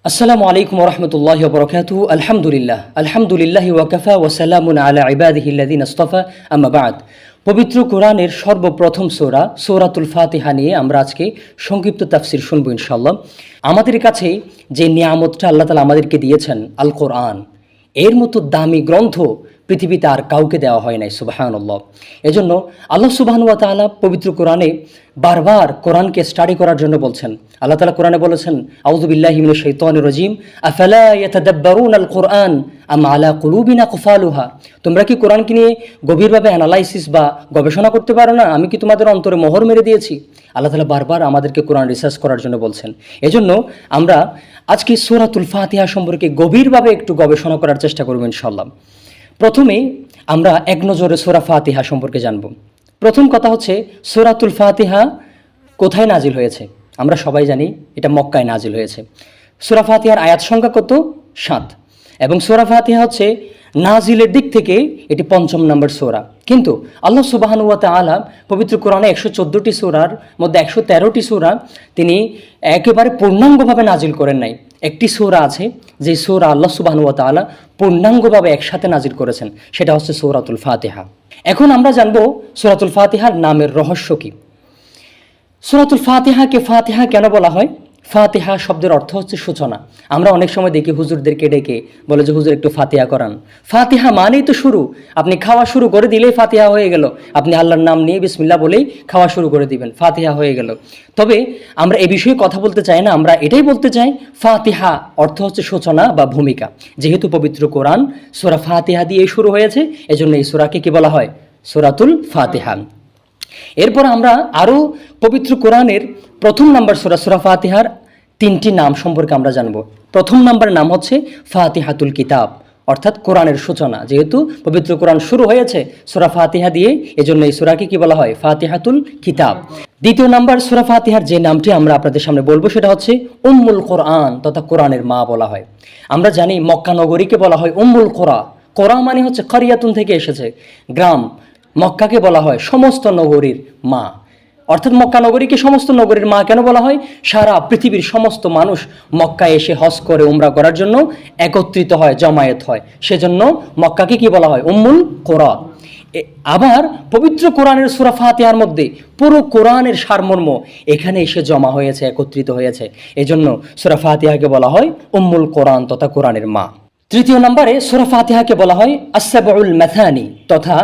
আসসালামু আলাইকুম ওরহমতুল্লাহি ওবরাকাতুহু। আলহামদুলিল্লাহি ওয়াকাফা ওয়া সালামুন আলা ইবাদিহিল্লাযিনা ইসতাফা, আম্মা বা'দ। পবিত্র কোরআনের সর্বপ্রথম সূরাতুল ফাতিহা নিয়ে আমরা আজকে সংক্ষিপ্ত তাফসির শুনবো ইনশাআল্লাহ। আমাদের কাছে যে নিয়ামতটা আল্লাহ তাআলা আমাদেরকে দিয়েছেন আল কোরআন, এর মতো দামি গ্রন্থ পৃথিবীতে আর কাউকে দেওয়া হয় নাই, সুবহানাল্লাহ। এজন্য আল্লাহ সুবহানাহু ওয়া তাআলা পবিত্র কোরআনে বারবার কোরআনকে স্টাডি করার জন্য বলছেন। আল্লাহ তাআলা কোরআনে বলেছেন, আউযু বিল্লাহি মিনাশ শাইতানির রাজিম, আফালা ইয়াতাদাব্বারুনাল কোরআন আম আলা কুলুবিন আকফালুহা। তোমরা কি কোরআনকে নিয়ে গভীরভাবে অ্যানালাইসিস বা গবেষণা করতে পারো না? আমি কি তোমাদের অন্তরে মোহর মেরে দিয়েছি? আল্লাহ তাআলা বারবার আমাদেরকে কোরআন রিসার্চ করার জন্য বলছেন। এজন্য আমরা আজকে সূরাতুল ফাতিহা সম্পর্কে গভীরভাবে একটু গবেষণা করার চেষ্টা করব ইনশাআল্লাহ। প্রথমে আমরা এক নজরে সূরা ফাতিহা সম্পর্কে জানব। প্রথম কথা হচ্ছে, সূরাতুল ফাতিহা কোথায় নাজিল হয়েছে? আমরা সবাই জানি এটা মক্কায় নাজিল হয়েছে। সূরা ফাতিহার আয়াত সংখ্যা কত? 7। এবং সূরা ফাতিহা হচ্ছে নাজিলের দিক থেকে এটি 5ম নম্বর সূরা। কিন্তু আল্লাহ সুবহানাহু ওয়া তাআলা পবিত্র কোরআনে 114টি সূরার মধ্যে 113টি সূরা তিনি একেবারে পূর্ণাঙ্গভাবে নাজিল করেন নাই। একটি সূরা আছে যে সূরা আল্লাহ সুবহানাহু ওয়া তাআলা পূর্ণাঙ্গভাবে একসাথে নাজিল করেছেন, সেটা হচ্ছে সূরাতুল ফাতিহা। এখন আমরা জানব সূরাতুল ফাতিহার নামের রহস্য কি। সূরাতুল ফাতিহাকে ফাতিহা কেন বলা হয়? ফাতিহা শব্দের অর্থ হচ্ছে সূচনা। আমরা অনেক সময় দেখি হুজুরদেরকে ডেকে বলে যে হুজুর একটু ফাতিহা করান। ফাতিহা মানেই তো শুরু। আপনি খাওয়া শুরু করে দিলেই ফাতিহা হয়ে গেল। আপনি আল্লাহর নাম নিয়ে বিসমিল্লাহ বলেই খাওয়া শুরু করে দিবেন, ফাতিহা হয়ে গেল। তবে আমরা এ বিষয়ে কথা বলতে চাই না, আমরা এটাই বলতে চাই ফাতিহা অর্থ হচ্ছে সূচনা বা ভূমিকা। যেহেতু পবিত্র কোরআন সূরা ফাতিহা দিয়ে শুরু হয়েছে, এজন্য এই সূরাকে কি বলা হয়? সূরাতুল ফাতিহা। এরপর আমরা আরও পবিত্র কোরআনের প্রথম নাম্বার সূরা ফাতিহার 3টি নাম সম্পর্কে আমরা জানব। প্রথম নাম্বার নাম হচ্ছে ফাতিহাতুল কিতাব, অর্থাৎ কোরআনের সূচনা। যেহেতু পবিত্র কোরআন শুরু হয়েছে সূরা ফাতিহা দিয়ে, এজন্য এই সূরাকে কি বলা হয়? ফাতিহাতুল কিতাব। দ্বিতীয় নাম্বার সূরা ফাতিহার যে নামটি আমরা আপনাদের সামনে বলবো সেটা হচ্ছে উম্মুল কোরআন, তথা কোরআনের মা বলা হয়। আমরা জানি মক্কা নগরীকে বলা হয় উম্মুল কোরা। কোরা মানে হচ্ছে কারিয়াতুন থেকে এসেছে, গ্রাম। মক্কাকে বলা হয় সমস্ত নগরীর মা, অর্থাৎ মক্কা নগরীকে সমস্ত নগরীর মা কেন বলা হয়? সারা পৃথিবীর সমস্ত মানুষ মক্কায় এসে হজ করে উমরা করার জন্য একত্রিত হয়, জমায়েত হয়, সেজন্য মক্কাকে কি বলা হয়? উম্মুল কোরা। আবার পবিত্র কোরআনের সূরা ফাতিহার মধ্যে পুরো কোরআনের সারমর্ম এখানে এসে জমা হয়েছে, একত্রিত হয়েছে, এজন্য সূরা ফাতিহাকে বলা হয় উম্মুল কোরআন তথা কোরআনের মা। তৃতীয় নম্বরে সূরা ফাতিহাকে বলা হয় আস-সাবউল মাথানি, তথা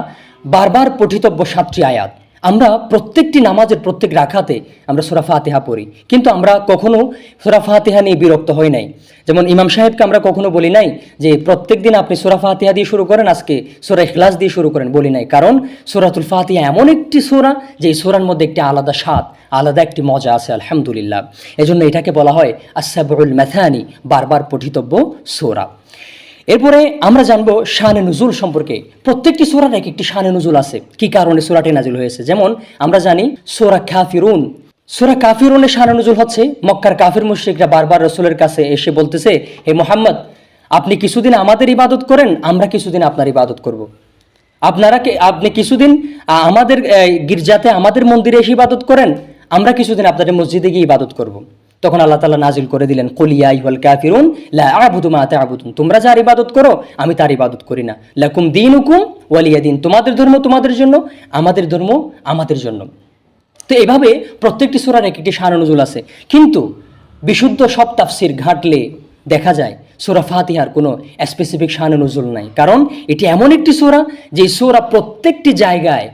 বারবার পঠিতব্য 7টি আয়াত। আমরা প্রত্যেকটি নামাজের প্রত্যেক রাকাতে আমরা সূরা ফাতিহা পড়ি, কিন্তু আমরা কখনো সূরা ফাতিহা নিয়ে বিরক্ত হই নাই। যেমন ইমাম সাহেবকে আমরা কখনো বলি নাই যে প্রত্যেক দিন আপনি সূরা ফাতিহা দিয়ে শুরু করেন, আজকে সূরা ইখলাস দিয়ে শুরু করেন, বলি নাই। কারণ সূরাতুল ফাতিহা এমন একটি সূরা যে এই সূরার মধ্যে একটি আলাদা স্বাদ, আলাদা একটি মজা আছে, আলহামদুলিল্লাহ। এজন্য এটাকে বলা হয় আস-সাবউল মাথানি, বারবার পঠিতব্য সূরা। এরপরে আমরা জানবো শানে নুজুল সম্পর্কে। প্রত্যেকটি সূরার এক একটি শানে নুজুল আছে, কি কারণে সূরাটি নাজিল হয়েছে। যেমন আমরা জানি সূরা কাফিরুন, সূরা কাফিরুনের শানে নুজুল হচ্ছে মক্কার কাফির মুশরিকরা বারবার রাসূলের কাছে এসে বলতেছে, হে মুহাম্মদ, আপনি কিছুদিন আমাদের ইবাদত করেন, আমরা কিছুদিন আপনার ইবাদত করব। আপনি কিছুদিন আমাদের গির্জাতে, আমাদের মন্দিরে এসে ইবাদত করেন, আমরা কিছুদিন আপনাদের মসজিদে গিয়ে ইবাদত করব। তখন আল্লাহ তাআলা নাজিল করে দিলেন, কুল ইয়া আইয়ুহাল কাফিরুন লা আ'বুদু মা তা'বুদুন, তোমরা যার ইবাদত করো আমি তার ইবাদত করি না। লাকুম দীনুকুম ওয়ালিয়া দীন, তোমাদের ধর্ম তোমাদের জন্য, আমাদের ধর্ম আমাদের জন্য। তো এভাবে প্রত্যেকটি সূরার এক একটি শান নুজুল আছে, কিন্তু বিশুদ্ধ সব তাফসির ঘাটলে দেখা যায় সূরা ফাতিহার কোনো স্পেসিফিক শান নুজুল নাই। কারণ এটি এমন একটি সূরা যে সূরা প্রত্যেকটি জায়গায়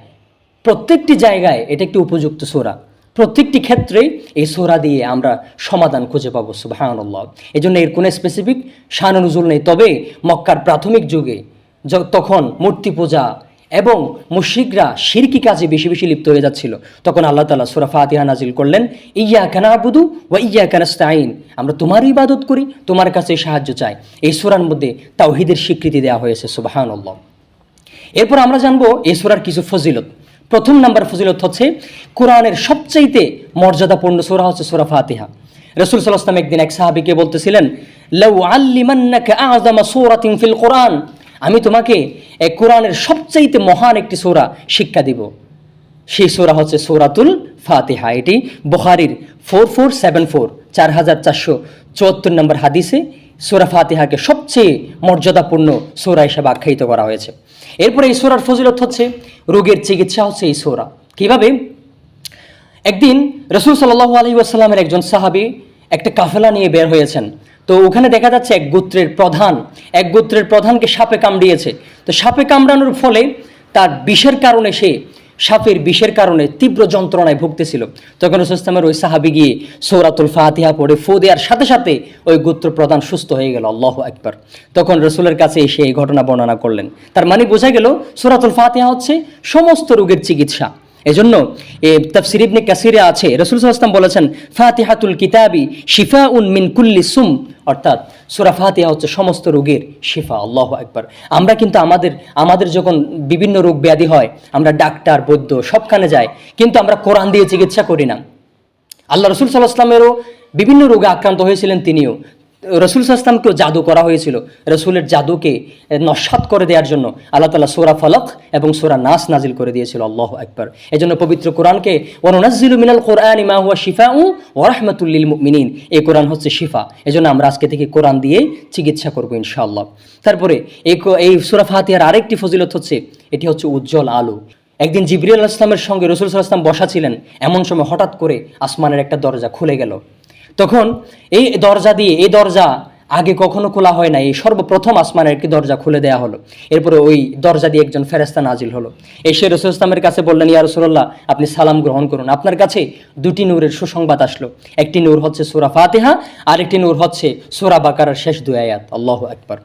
এটা একটি উপযুক্ত সূরা। প্রত্যেকটি ক্ষেত্রেই এই সূরা দিয়ে আমরা সমাধান খুঁজে পাবো, সুবহানাল্লাহ। এজন্য এর কোনো স্পেসিফিক শান নুজুল নেই। তবে মক্কার প্রাথমিক যুগে তখন মূর্তি পূজা এবং মুশরিকরা শিরকি কাজে বেশি বেশি লিপ্ত হয়ে যাচ্ছিল, তখন আল্লাহ তাআলা সূরা ফাতিহা নাজিল করলেন, ইয়্যাকা না'বুদু ওয়া ইয়্যাকা নাস্তাঈন, আমরা তোমার ইবাদত করি, তোমার কাছে সাহায্য চাই। এই সূরার মধ্যে তাওহীদের স্বীকৃতি দেওয়া হয়েছে, সুবহানাল্লাহ। এরপর আমরা জানবো এই সূরার কিছু ফজিলত। প্রথম নাম্বার ফজিলত হচ্ছে কোরআনের সবচাইতে মর্যাদাপূর্ণ সূরা হচ্ছে সূরা ফাতিহা। রাসূল সাল্লাল্লাহু আলাইহি ওয়াসাল্লাম একদিন এক সাহাবীকে বলতেছিলেন, লাউ আল্লিমান্নাকা আ'যামা সূরাতিন ফিল কোরআন, আমি তোমাকে কোরআনের সবচাইতে মহান একটি সূরা শিক্ষা দিব। সেই সূরা হচ্ছে সূরাতুল ফাতিহা। এটি বুখারীর 4474 4474 নম্বর হাদিসে সূরা ফাতিহাকে সবচেয়ে মর্যাদাপূর্ণ সূরা হিসেবে আখ্যায়িত করা হয়েছে। এরপরে এই সূরার ফজিলত হচ্ছে রোগের চিকিৎসা হচ্ছে এই সূরা। কিভাবে? একদিন রাসূল সাল্লাল্লাহু আলাইহি ওয়াসাল্লামের একজন সাহাবী একটা কাফেলা নিয়ে বের হয়েছেন। তো ওখানে দেখা যাচ্ছে এক গোত্রের প্রধানকে সাপে কামড়িয়েছে। তো সাপে কামড়ানোর ফলে তার সাপের বিষের কারণে তীব্র যন্ত্রণায় ভুগতেছিল। তখন রাসূল সাল্লাল্লাহু ওই সাহাবী গিয়ে সূরাতুল ফাতিহা পড়ে ফু দেওয়ার সাথে সাথে ওই গোত্র প্রধান সুস্থ হয়ে গেল। আল্লাহু আকবার। তখন রাসূলের কাছে এসে এই ঘটনা বর্ণনা করলেন। তার মানে বোঝা গেল সূরাতুল ফাতিহা হচ্ছে সমস্ত রোগের চিকিৎসা। এজন্য তাফসীর ইবনে কাসিরে আছে রাসূল সাল্লাল্লাহু আলাইহি ওয়াসাল্লাম বলেছেন ফাতিহাতুল কিতাবি শিফাউন মিন কুল্লি সুম, অর্থাৎ সূরা ফাতিহা হচ্ছে সমস্ত রোগের শিফা। আল্লাহু আকবার। আমরা কিন্তু আমাদের যখন বিভিন্ন রোগ ব্যাধি হয় আমরা ডাক্তার বৈদ্য সবখানে যাই, কিন্তু আমরা কোরআন দিয়ে চিকিৎসা করি না। আল্লাহ রাসূল সাল্লাল্লাহু আলাইহি ওয়াসাল্লামেরও বিভিন্ন রোগে আক্রান্ত হয়েছিলেন তিনিও। রাসূল সাল্লাল্লাহু আলাইহি ওয়াসাল্লামকেও জাদু করা হয়েছিল। রাসূলের জাদুকে নস্যাৎ করে দেওয়ার জন্য আল্লাহ তাআলা সূরা ফালাক এবং সূরা নাস নাজিল করে দিয়েছিল। আল্লাহু আকবার। এজন্য পবিত্র কোরআনকে ওয়ানুনাজ্জিলু মিনাল কোরআনি মা হুয়া শিফাউ ওয়া রাহমাতুল লিল মুমিনিন, এই কোরআন হচ্ছে শিফা। এজন্য আমরা আজকে থেকে কোরআন দিয়ে চিকিৎসা করব ইনশাআল্লাহ। তারপরে এই সূরা ফাতিহার আরেকটি ফজিলত হচ্ছে এটি হচ্ছে উজ্জ্বল আলো। একদিন জিবরিল আলাইহিস সালামের সঙ্গে রাসূল সাল্লাল্লাহু আলাইহি ওয়াসাল্লাম বসা ছিলেন, এমন সময় হঠাৎ করে আসমানের একটা দরজা খুলে গেল। তখন এই দরজা আগে কখনো খোলা হয় না, এই সর্বপ্রথম আসমানের একটি দরজা খুলে দেয়া হলো। এরপরে ওই দরজা দিয়ে একজন ফেরেশতা নাজিল হলো। এসে রাসূল ইসলামের কাছে বললেন, ইয়া রাসূলুল্লাহ আপনি সালাম গ্রহণ করুন। আপনার কাছে দুটি নূরের সুসংবাদ আসলো। একটি নূর হচ্ছে সূরা ফাতিহা, আর একটি নূর হচ্ছে সূরা বাকারার শেষ দুই আয়াত। আল্লাহু আকবার।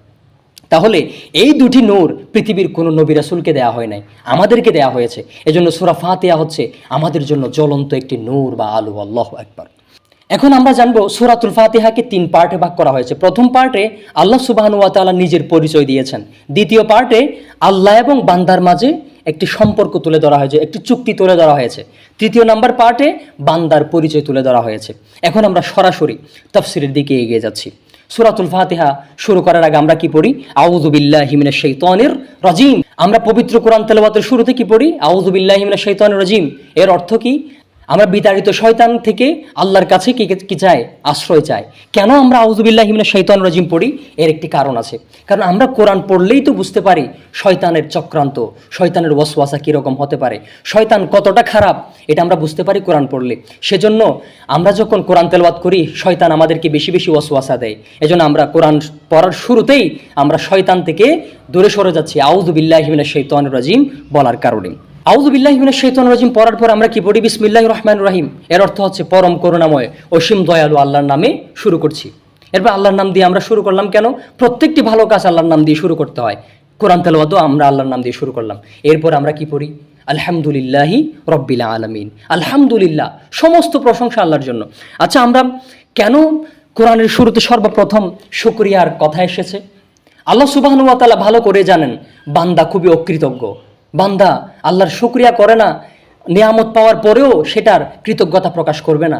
তাহলে এই দুটি নূর পৃথিবীর কোনো নবী রাসূলকে দেয়া হয় নাই, আমাদেরকে দেয়া হয়েছে। এজন্য সূরা ফাতিহা হচ্ছে আমাদের জন্য জ্বলন্ত একটি নূর বা আলো। আল্লাহু আকবার। এখন আমরা জানবো সূরাতুল ফাতিহাকে 3 পার্টে ভাগ করা হয়েছে। প্রথম পার্টে আল্লাহ সুবহানাহু ওয়া তাআলা নিজের পরিচয় দিয়েছেন। দ্বিতীয় পার্টে আল্লাহ এবং বান্দার মাঝে একটি সম্পর্ক তুলে ধরা হয়েছে, একটি চুক্তি তুলে ধরা হয়েছে। তৃতীয় নাম্বার পার্টে বান্দার পরিচয় তুলে ধরা হয়েছে। এখন আমরা সরাসরি তাফসীরের দিকে এগিয়ে যাচ্ছি। সূরাতুল ফাতিহা শুরু করার আগে আমরা কি পড়ি? আউযু বিল্লাহি মিনাশ শাইতানির রাজিম। আমরা পবিত্র কোরআন তেলাওয়াতের শুরুতে কি পড়ি? আউযু বিল্লাহি মিনাশ শাইতানির রাজিম। এর অর্থ কি? আমরা বিতাড়িত শয়তান থেকে আল্লাহর কাছে কি চাই? আশ্রয় চাই। কেন আমরা আউযু বিল্লাহি মিনাশ শাইতানির রাজিম পড়ি? এর একটি কারণ আছে। কারণ আমরা কোরআন পড়লেই তো বুঝতে পারি শয়তানের চক্রান্ত, শয়তানের ওয়াসওয়াসা কীরকম হতে পারে, শয়তান কতটা খারাপ, এটা আমরা বুঝতে পারি কোরআন পড়লে। সেজন্য আমরা যখন কোরআন তেলাওয়াত করি শয়তান আমাদেরকে বেশি বেশি ওয়াসওয়াসা দেয়। এজন্য আমরা কোরআন পড়ার শুরুতেই আমরা শয়তান থেকে দূরে সরে যাচ্ছি আউযু বিল্লাহি মিনাশ শাইতানির রাজিম বলার কারণে। আউযু বিল্লাহি মিনাশ শাইতানির রাজিম পড়ার পর আমরা কি পড়ি? বিসমিল্লাহির রহমানির রহিম। এর অর্থ হচ্ছে পরম করুণাময় অসীম দয়ালু আল্লাহর নামে শুরু করছি। এরপর আল্লাহর নাম দিয়ে আমরা শুরু করলাম। কেন? প্রত্যেকটি ভালো কাজ আল্লাহর নাম দিয়ে শুরু করতে হয়। কোরআন তেলাওয়াতও আমরা আল্লাহর নাম দিয়ে শুরু করলাম। এরপর আমরা কি পড়ি? আলহামদুলিল্লাহি রাব্বিল আলামিন। আলহামদুলিল্লাহ, সমস্ত প্রশংসা আল্লাহর জন্য। আচ্ছা, আমরা কেন কোরআনের শুরুতে সর্বপ্রথম শুকরিয়ার কথা এসেছে? আল্লাহ সুবহানাহু ওয়া তাআলা ভালো করে জানেন বান্দা খুবই অকৃতজ্ঞ। বান্দা আল্লাহর শুকরিয়া করে না, নিয়ামত পাওয়ার পরেও সেটার কৃতজ্ঞতা প্রকাশ করবে না।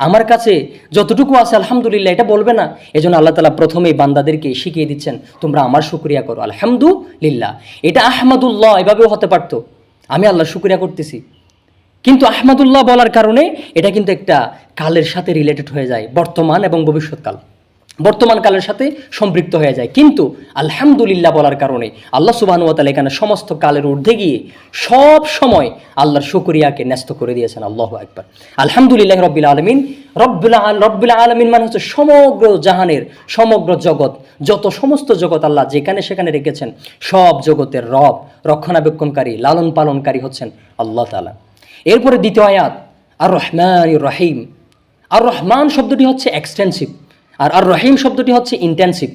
আমার কাছে যতটুকু আছে আলহামদুলিল্লাহ এটা বলবে না। এজন্য আল্লাহ তাআলা প্রথমেই বান্দাদেরকে শিখিয়ে দিচ্ছেন তোমরা আমার শুকরিয়া করো, আলহামদুলিল্লাহ। এটা আহমাদুল্লাহ এভাবেও হতে পারতো, আমি আল্লাহর শুকরিয়া করতেছি। কিন্তু আহমাদুল্লাহ বলার কারণে এটা কিন্তু একটা কালের সাথে রিলেটেড হয়ে যায়, বর্তমান এবং ভবিষ্যৎকাল, বর্তমান কালের সাথে সম্পৃক্ত হয়ে যায়। কিন্তু আলহামদুলিল্লাহ বলার কারণে আল্লাহ সুবহানাহু ওয়া তাআলা এখানে সমস্ত কালের ঊর্ধ্বে গিয়ে সব সময় আল্লাহর শুকরিয়াকে ন্যস্ত করে দিয়েছেন। আল্লাহু আকবার। আলহামদুলিল্লাহি রাব্বিল আলামিন। রব্বুল আলামিন মানে হচ্ছে সমগ্র জাহানের, সমগ্র জগৎ, যত সমস্ত জগৎ আল্লাহ যেখানে সেখানে রেখেছেন, সব জগতের রব, রক্ষণাবেক্ষণকারী, লালন পালনকারী হচ্ছেন আল্লাহ তাআলা। এরপরে দ্বিতীয় আয়াত আর রহমানির রহিম। আর রহমান শব্দটি হচ্ছে এক্সটেন্সিভ, আর রহিম শব্দটি হচ্ছে ইন্টেন্সিভ।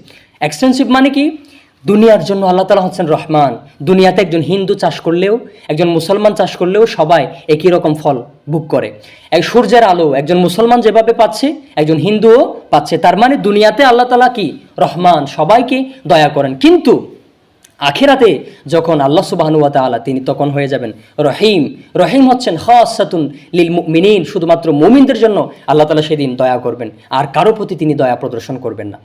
এক্সটেন্সিভ মানে কি? দুনিয়ার জন্য আল্লাহ তাআলা হচ্ছেন রহমান। দুনিয়াতে একজন হিন্দু চাষ করলেও, একজন মুসলমান চাষ করলেও সবাই একই রকম ফল ভোগ করে। এক সূর্যের আলো একজন মুসলমান যেভাবে পাচ্ছে একজন হিন্দুও পাচ্ছে। তার মানে দুনিয়াতে আল্লাহ তাআলা কি? রহমান, সবাইকে দয়া করেন। কিন্তু আখিরাতে যখন আল্লাহ সুবহানাহু ওয়া তাআলা তিনি তখন হয়ে যাবেন রহিম। রহিম হচ্ছেন খাসাতুন লিল মুমিনিন, শুধুমাত্র মুমিনদের জন্য আল্লাহ তাআলা সেদিন দয়া করবেন, আর কারো প্রতি তিনি দয়া প্রদর্শন করবেন না।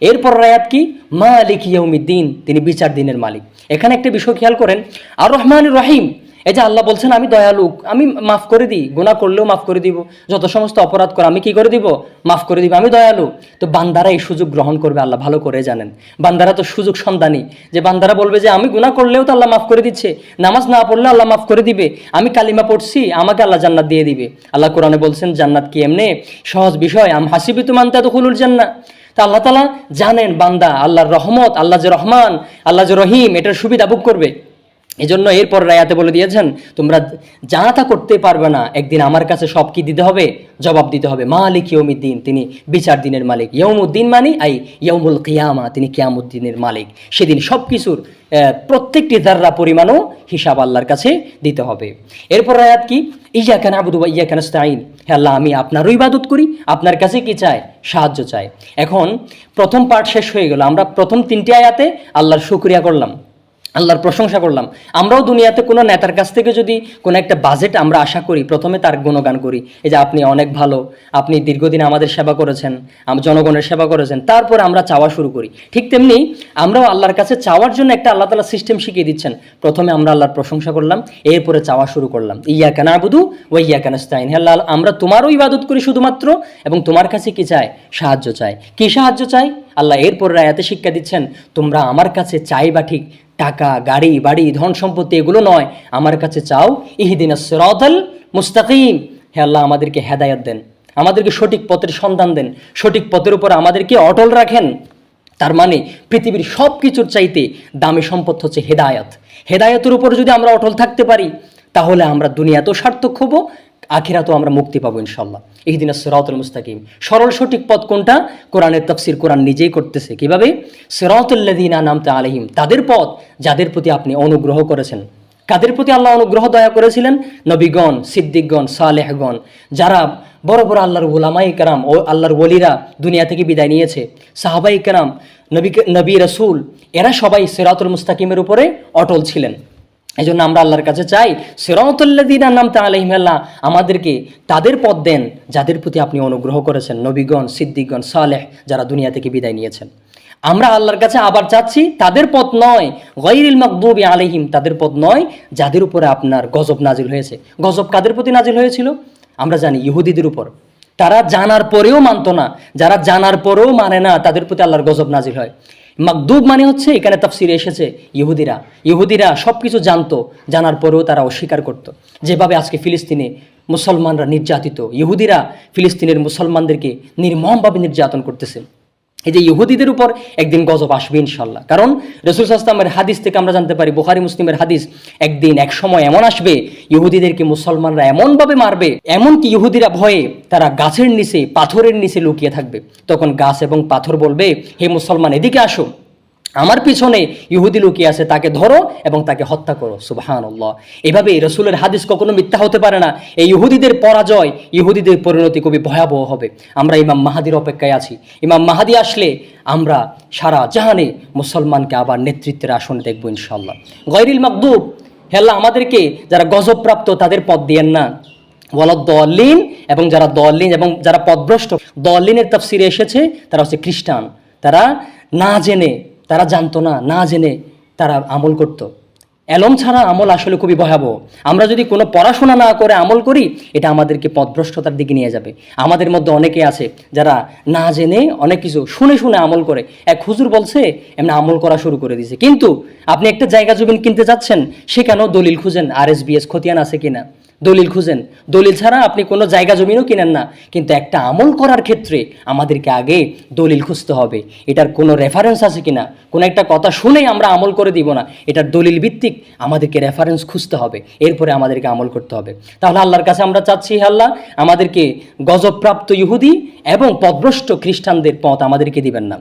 এরপর আয়াত কি? মালিক ইয়াউমিদ্দিন, তিনি বিচার দিনের মালিক। এখানে একটা বিষয় খেয়াল করেন, আর রহমানির রহিম এই যে আল্লাহ বলছেন আমি দয়ালু, আমি মাফ করে দিই, গুনাহ করলেও মাফ করে দিব, যত সমস্ত অপরাধ করে আমি কি করে দিব, মাফ করে দিব, আমি দয়ালু। তো বান্দারা এই সুযোগ গ্রহণ করবে আল্লাহ ভালো করে জানেন। বান্দারা তো সুযোগ সন্ধানী, যে বান্দারা বলবে যে আমি গুনাহ করলেও তো আল্লাহ মাফ করে দিচ্ছে, নামাজ না পড়লে আল্লাহ মাফ করে দিবে, আমি কালিমা পড়ছি আমাকে আল্লাহ জান্নাত দিয়ে দিবে। আল্লাহ কোরআনে বলছেন জান্নাত কি এমনি সহজ বিষয়, আম হাসিবিতুম আন তাদখুলুল জান্নাহ। তা আল্লাহ তাআলা জানেন বান্দা আল্লাহর রহমত, আল্লাহ যে রহমান, আল্লাহ যে রহিম, এটার সুবিধা ভোগ করবে। এই জন্য এরপর আয়াতে বলে দিয়েছেন তোমরা যা তা করতে পারবে না, একদিন আমার কাছে সব কি দিতে হবে, জবাব দিতে হবে। মালিক ইয়াউমিদ্দিন, তিনি বিচার দিনের মালিক। ইয়াউমুদ্দিন মানে আই ইয়াউমুল কিয়ামা, তিনি কিয়ামুদ্দিনের মালিক। সেদিন সব কিছুর প্রত্যেকটি যাররা পরিমাণও হিসাব আল্লাহর কাছে দিতে হবে। এরপর আয়াত কি, ইয়্যাকা না'বুদু ওয়া ইয়্যাকা নাস্তাঈন, হে আল্লাহ আমি আপনারও ইবাদত করি, আপনার কাছে কি চাই, সাহায্য চাই। এখন প্রথম পার্ট শেষ হয়ে গেল, আমরা প্রথম 3টি আয়াতে আল্লাহর শুকরিয়া করলাম, আল্লাহর প্রশংসা করলাম। আমরাও দুনিয়াতে কোনো নেতার কাছ থেকে যদি কোনো একটা বাজেট আমরা আশা করি, প্রথমে তার গুণগান করি, এই যে আপনি অনেক ভালো, আপনি দীর্ঘদিন আমাদের সেবা করেছেন, জনগণের সেবা করেছেন, তারপর আমরা চাওয়া শুরু করি। ঠিক তেমনি আমরাও আল্লাহর কাছে চাওয়ার জন্য একটা আল্লাহ তাআলা সিস্টেম শিখিয়ে দিচ্ছেন। প্রথমে আমরা আল্লাহর প্রশংসা করলাম, এরপরে চাওয়া শুরু করলাম। ইয়্যাকা না'বুদু ওয়া ইয়্যাকা নাস্তাঈন, হে আল্লাহ আমরা তোমারও ইবাদত করি শুধুমাত্র, এবং তোমার কাছে কি চাই, সাহায্য চাই। কি সাহায্য চাই? আল্লাহ এরপর আয়াতে শিক্ষা দিচ্ছেন তোমরা আমার কাছে চাইবা ঠিক টাকা, গাড়ি, বাড়ি, ধন সম্পত্তি এগুলো নয়, আমার কাছে চাও ইহদিনাস সিরাতাল মুস্তাকিম, হে আল্লাহ আমাদেরকে হেদায়েত দেন, আমাদেরকে সঠিক পথের সন্ধান দেন, সঠিক পথের উপর আমাদেরকে অটল রাখেন। তার মানে পৃথিবীর সব কিছুর চাইতে দামি সম্পদ হচ্ছে হেদায়েত। হেদায়েতের উপর যদি আমরা অটল থাকতে পারি, তাহলে আমরা দুনিয়াতেও সার্থক হব, আখিরাতেও আমরা মুক্তি পাবো ইনশাআল্লাহ। ইহদিনাস সিরাতাল মুস্তাকিম, সরল সঠিক পথ কোনটা? কোরআনের তাফসীর কোরআন নিজেই করতেছে। কিভাবে? সিরাতাল লাযিনা আনআমতা আলাইহিম, তাদের পথ যাদের প্রতি আপনি অনুগ্রহ করেছেন। কাদের প্রতি আল্লাহ অনুগ্রহ দয়া করেছিলেন? নবীগণ, সিদ্দিকগণ, সালেহগণ, যারা বড় বড় আল্লাহর উলামায়ে কেরাম ও আল্লাহর ওলিরা দুনিয়া থেকে বিদায় নিয়েছে, সাহাবায়ে কেরাম, নবী রাসূল, এরা সবাই সিরাতুল মুস্তাকিমের উপরে অটল ছিলেন। এই জন্য আমরা আল্লাহর কাছে চাই সিরাতাল লাযিনা আনআমতা আলাইহিম, আল্লাহ আমাদেরকে তাদের পথ দেন যাদের প্রতি আপনি অনুগ্রহ করেছেন, নবীগণ, সিদ্দিকগণ, সালেহ, যারা দুনিয়া থেকে বিদায় নিয়েছেন। আমরা আল্লাহর কাছে আবার চাচ্ছি তাদের পথ নয়, গায়রিল মাগদুবি আলাইহিম, তাদের পথ নয় যাদের উপরে আপনার গজব নাজিল হয়েছে। গজব কাদের প্রতি নাজিল হয়েছিল? আমরা জানি ইহুদিদের উপর। তারা জানার পরেও মানতো না, যারা জানার পরেও মানে না তাদের প্রতি আল্লাহর গজব নাজিল হয়। মাগদুব মানে হচ্ছে, এখানে তাফসিরে এসেছে ইহুদিরা সব কিছু জানতো, জানার পরেও তারা অস্বীকার করত। যেভাবে আজকে ফিলিস্তিনে মুসলমানরা নির্যাতিত, ইহুদিরা ফিলিস্তিনের মুসলমানদেরকে নির্মমভাবে নির্যাতন করতেছে। এই যে ইহুদিদের উপর একদিন গজব আসবে ইনশাল্লাহ। কারণ রাসূল সাল্লাল্লাহু আলাইহি ওয়াসাল্লামের হাদিস থেকে আমরা জানতে পারি, বুখারী মুসলিমের হাদিস, একদিন এক সময় এমন আসবে ইহুদিদেরকে মুসলমানরা এমনভাবে মারবে, এমনকি ইহুদিরা ভয়ে তারা গাছের নিচে, পাথরের নিচে লুকিয়ে থাকবে। তখন গাছ এবং পাথর বলবে, হে মুসলমান এদিকে আসো, আমার পিছনে ইহুদি লুকিয়ে আছে, তাকে ধরো এবং তাকে হত্যা করো। সুবহানাল্লাহ। এভাবে রাসূলের হাদিস কখনো মিথ্যা হতে পারে না। এই ইহুদিদের পরাজয়, ইহুদিদের পরিণতি খুবই ভয়াবহ হবে। আমরা ইমাম মাহাদির অপেক্ষায় আছি। ইমাম মাহাদি আসলে আমরা সারা জাহানে মুসলমানকে আবার নেতৃত্বের আসনে দেখবো ইনশাআল্লাহ। গায়রিল মাগদুব, হে আল্লাহ আমাদেরকে যারা গজবপ্রাপ্ত তাদের পথ দিয়েন না, ওয়ালাদ দলিন, এবং যারা দলিন এবং যারা পথভ্রষ্ট। দলিনের তাফসিরে এসেছে তারা হচ্ছে খ্রিস্টান, তারা না জেনে, তারা জানতো না, না জেনে তারা আমল করত। এলম ছাড়া আমল আসলে খুবই ভয়াবহ। আমরা যদি কোনো পড়াশোনা না করে আমল করি, এটা আমাদেরকে পথভ্রষ্টতার দিকে নিয়ে যাবে। আমাদের মধ্যে অনেকে আছে যারা না জেনে অনেক কিছু শুনে শুনে আমল করে। এক হুজুর বলছে এমনি আমল করা শুরু করে দিয়েছে, কিন্তু আপনি একটা জায়গা জমিন কিনতে যাচ্ছেন, সেখানেও দলিল খুঁজেন, RSBS খতিয়ান আছে কিনা, দলিল খুঁজেন। দলিল ছাড়া আপনি কোনো জায়গা জমিনও কিনেন না। কিন্তু একটা আমল করার ক্ষেত্রে আমাদেরকে আগে দলিল খুঁজতে হবে, এটার কোনো রেফারেন্স আছে কিনা। কোনো একটা কথা শুনেই আমরা আমল করে দিব না, এটার দলিল ভিত্তিক আমাদেরকে রেফারেন্স খুঁজতে হবে, এরপরে আমাদেরকে আমল করতে হবে। তাহলে আল্লাহর কাছে আমরা চাচ্ছি, আল্লাহ আমাদেরকে গজবপ্রাপ্ত ইহুদি এবং পথভ্রষ্ট খ্রিস্টানদের পথ আমাদেরকে দিবেন না।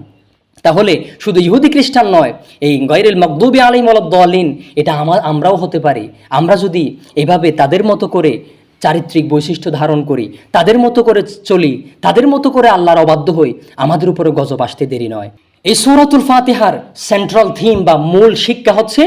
তাহলে শুধু ইহুদি খ্রিস্টান নয়, এই গায়রিল মাগদুবি আলাইহিম ওয়ালাদ-দাল্লিন, এটা আমরাও হতে পারি। আমরা যদি এভাবে তাদের মতো করে চারিত্রিক বৈশিষ্ট্য ধারণ করি, তাদের মতো করে চলি, তাদের মতো করে আল্লাহর অবাধ্য হই, আমাদের উপরে গজব আসতে দেরি নয়। এই সূরাতুল ফাতিহার সেন্ট্রাল থিম বা মূল শিক্ষা হচ্ছে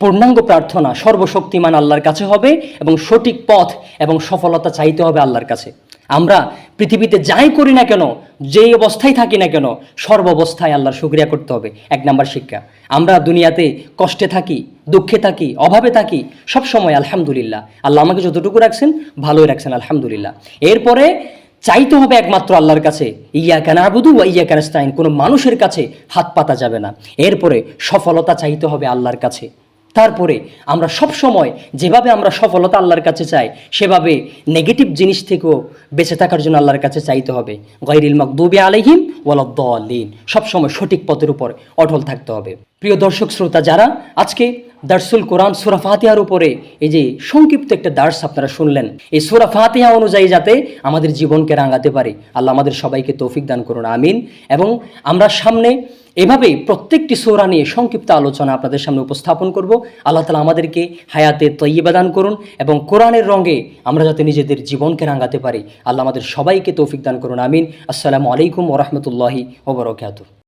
পূর্ণাঙ্গ প্রার্থনা সর্বশক্তিমান আল্লাহর কাছে হবে, এবং সঠিক পথ এবং সফলতা চাইতে হবে আল্লাহর কাছে। আমরা পৃথিবীতে যাই করি না কেন, যেই অবস্থায় থাকি না কেন, সর্বাবস্থায় আল্লাহর শুকরিয়া করতে হবে। এক নাম্বার শিক্ষা। আমরা দুনিয়াতে কষ্টে থাকি, দুঃখে থাকি, অভাবে থাকি, সব সময় আলহামদুলিল্লাহ, আল্লাহ আমাকে যতটুকু রাখছেন ভালোই রাখছেন, আলহামদুলিল্লাহ। এরপরে চাইতে হবে একমাত্র আল্লাহর কাছে, ইয়াকা না'বুদু ওয়া ইয়াকা নাস্তাইন, কোনো মানুষের কাছে হাত পাতা যাবে না। এরপরে সফলতা চাইতে হবে আল্লাহর কাছে। তারপরে আমরা সব সময় যেভাবে আমরা সফলতা আল্লাহর কাছে চাই, সেভাবে নেগেটিভ জিনিস থেকেও বেঁচে থাকার জন্য আল্লাহর কাছে চাইতে হবে। গায়রিল মাগদুবি আলাইহিম ওয়ালাদ-দাল্লিন, সবসময় সঠিক পথের উপর অটল থাকতে হবে। প্রিয় দর্শক শ্রোতা, যারা আজকে দার্সুল কোরআন সূরা ফাতিহার উপরে এই যে সংক্ষিপ্ত একটা দার্স আপনারা শুনলেন, এই সূরা ফাতিহা অনুযায়ী যাতে আমাদের জীবনকে রাঙাতে পারি, আল্লাহ আমাদের সবাইকে তৌফিক দান করুন, আমিন। এবং আমরা সামনে এভাবেই প্রত্যেকটি সূরা নিয়ে সংক্ষিপ্ত আলোচনা আপনাদের সামনে উপস্থাপন করব। আল্লাহ তাআলা আমাদেরকে হায়াতে তয়্যিবা দান করুন এবং কোরআনের রঙে আমরা যাতে নিজেদের জীবনকে রাঙাতে পারি, আল্লাহ আমাদের সবাইকে তৌফিক দান করুন, আমিন। আসসালামু আলাইকুম ওয়া রাহমাতুল্লাহি ওয়া বারাকাতুহু।